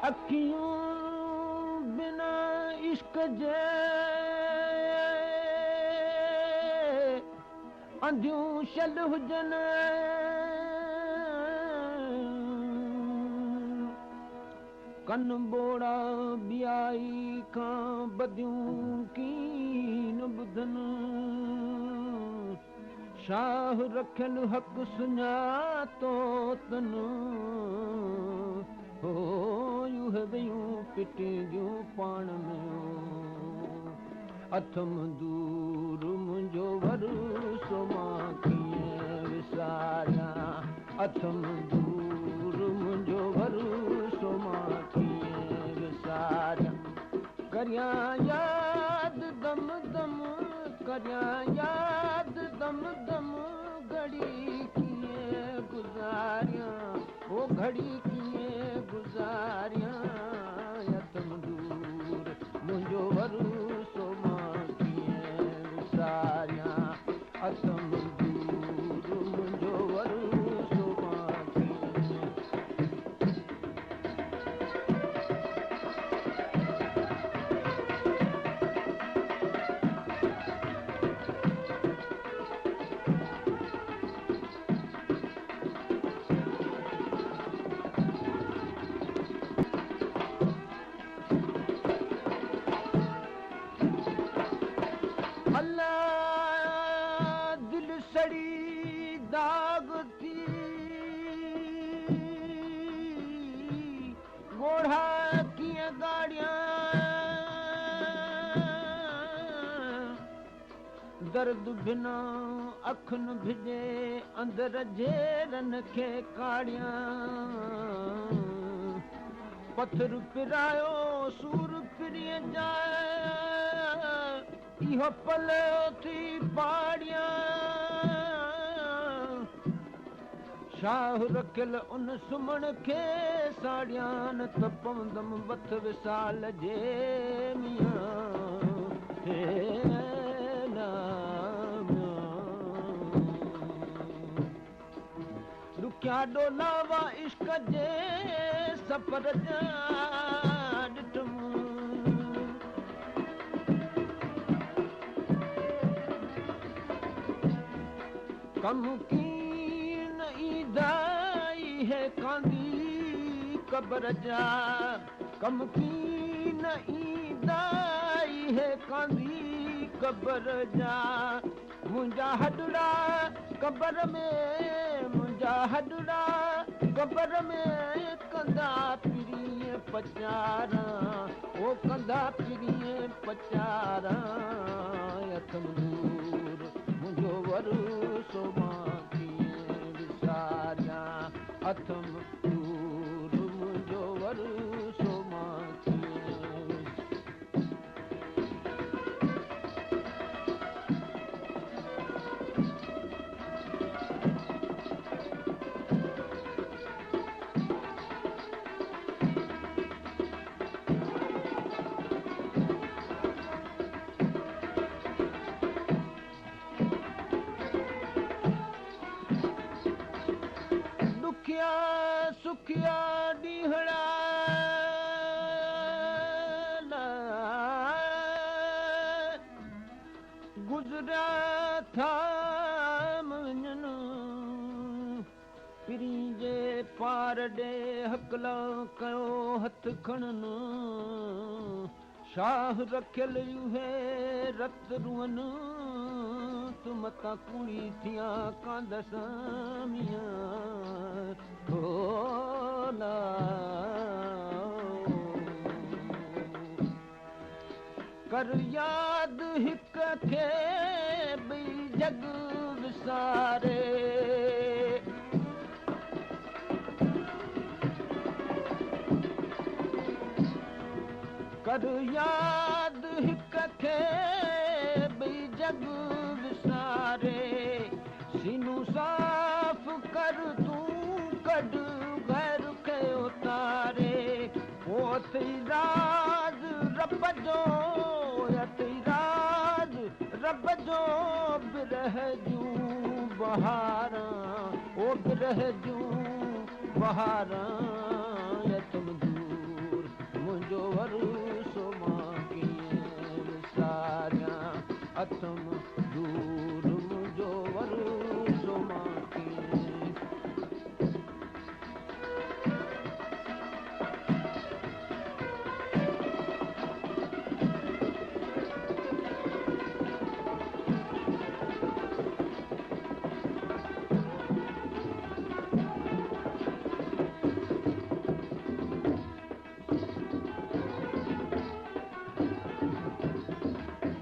अखियों बिना इश्क जे अंधियूं शल हुजनि कन बोड़ा बियाई खां बदियूं कीन ॿुधनि शाह रखियल हक़ सुञातो तन हो यूं वेयूं पिटियूं पाण में अथम दूर मुंहिंजो भरोसो मां कीअं विसारियां अथम दूर मुंहिंजो भरोसो मां कीअं विसारियां करियां यादि दम दम करियां यादि दम दम घड़ी कीअं गुज़ारियां वो घड़ी कीअं गुज़ारियां अथम दूर मुंहिंजो भरोसो मां कीअं विसारियां अथम दूर मुंहिंजो भरोसो मां कीअं अल्लाह दिल सड़ी दाग थी गोढ़ा कीअं गाड़ियां दर्द बिना अखि न भिजे अंदर जेरन खे काड़ियां पत्थर पिरायो सूर पिरीअ जाए इहो पल थी पाड़ियां शाह रखियल उन सुम्हण खे साड़ियां न त पवंदमि बथ विसाल जे मियां हे ॾुखिया ॾोलावा इश्क जे सफ़र जा ॾिठुमि कम कीन ईदाई है कांदी कब्र जा कम कीन ईदाई है कांदी कब्र जा मुंहिंजा हॾड़ा कब्र में मुंहिंजा हॾड़ा कब्र में कंदा पिरीअ पचारां ओ कंदा पिरीअ पचारां अथम दूर मुंहिंजो भरोसो मां कीअं विसारियां अथम दूर मुंहिंजो भरोसो मां कीअं ॾुखिया सुखिया ॾींहड़ा गुज़रिया था वञनि पिरी जे पार ॾे हकला कयो हथ खणनि शाह रखियल उहे रत रुअनि तूं मतां कूड़ी थियां कांदस मियां होला कर याद हिक खे ॿई जग विसारे कर याद हिक खे ॿई जग विसारे सीनू साफ़ कर तूं कढ गैर खे उतारे ओ अथई राज रब जो अथई राज रब जो बिरह जूं बहारां ओ बिरह जूं बहारां तुम दूर मुंहिंजो वरसो मां कीअं विसारियां अथम दूर मुंहिंजो वरसो मां कीअं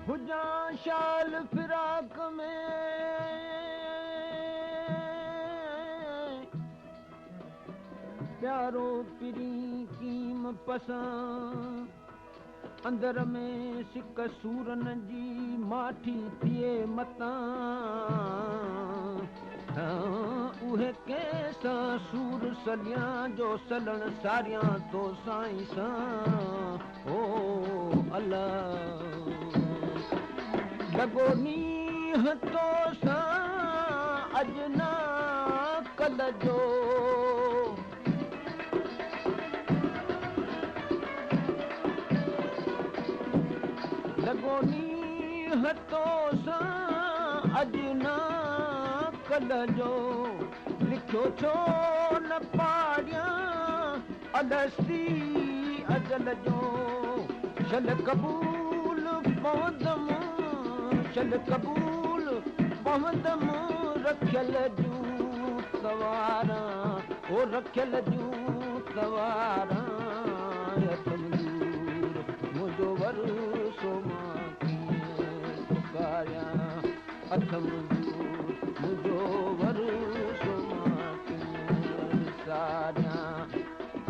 हुजां शाल फिराक में प्यारो पिरी कीम पसां अंदर में सिक सूरन जी माठी थिए मतां उहे कंहिंसां सूर सलियां जो सलण सारियां तो साईं सां ओ अल्लाह लॻो नींहं तो सां अॼु न कल्ह जो लॻो नींहं तो सां अॼु न कल्ह जो लिखियो छो न पाड़ियां अदस्ती अजल जो शल क़बूल पवंदमि शल क़बूल पवंदमि रखियल जूं सवारां ओ रखियल जूं सवारां मुंहिंजो वरसो मां कीअं पुकारियां अथम दूर मुंहिंजो वरसो मां कीअं विसारियां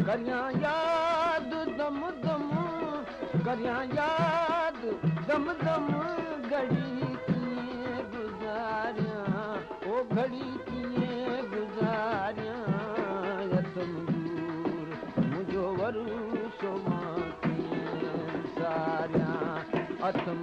करियां यादि दम दम करियां यादि दम दम घड़ी कीअं गुज़ारियां ओ घड़ी कीअं गुज़ारियां अथम दूर मुंहिंजो वरसो मां कीअं विसारियां अथम